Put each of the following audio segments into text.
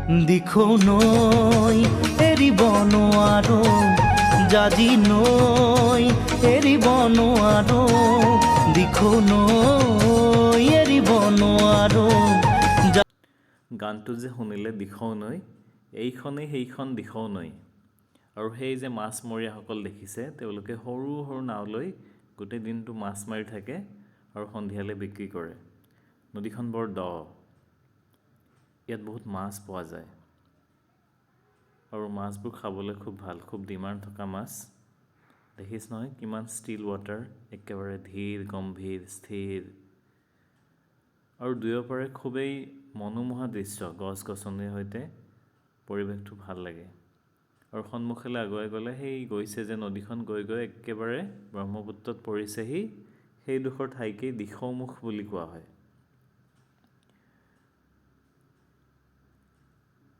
দিখৌ নৈ এৰিব নোৱাৰো, জাজি নৈ এৰিব নোৱাৰো, দিখৌ নৈ এৰিব নোৱাৰো। গানটো যে শুনিলে দিখৌ নৈ, এইখনেই সেইখন দিখৌ নৈ। আৰু সেই যে মাছমৰীয়াসকল দেখিছে, তেওঁলোকে সৰু সৰু নাও লৈ গোটেই দিনটো মাছ মাৰি থাকে আৰু সন্ধিয়ালৈ বিক্ৰী কৰে। নদীখন বৰ দ, ইয়াত বহুত মাছ পোৱা যায় আৰু মাছবোৰ খাবলৈ খুব ভাল, খুব ডিমাণ্ড থকা মাছ। দেখিছ নহয় কিমান ষ্টিল ৱাটাৰ, একেবাৰে ধীৰ গম্ভীৰ স্থিৰ আৰু দুয়ো পাৰে খুবেই মনোমোহা দৃশ্য, গছ গছনিৰ সৈতে পৰিৱেশটো ভাল লাগে। আৰু সন্মুখলৈ আগুৱাই গ'লে সেই গৈছে যে নদীখন গৈ গৈ একেবাৰে ব্ৰহ্মপুত্ৰত পৰিছেহি, সেইডোখৰ ঠাইকেই দিখৌমুখ বুলি কোৱা হয়।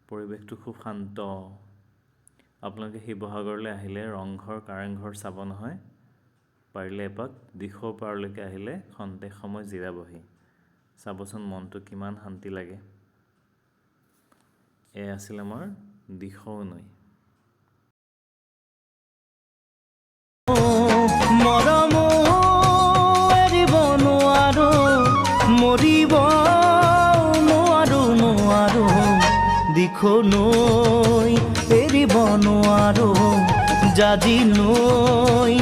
পৰিৱেশটো খুব শান্ত। আপোনালোকে শিৱসাগৰলৈ আহিলে ৰংঘৰ কাৰেংঘৰ চাব নহয়, পাৰিলে এপাক দিখৌ পাৰলৈকে আহিলে খন্তেক সময় জিৰাবহি, চাবচোন মনটো কিমান শান্তি লাগে। এয়া আছিল আমাৰ দিখৌ নৈ। মৰমো এৰিব নোৱাৰো, মৰিব নোৱাৰো নোৱাৰো, দিখৌ নৈ এৰিব নোৱাৰো, জাজি নৈ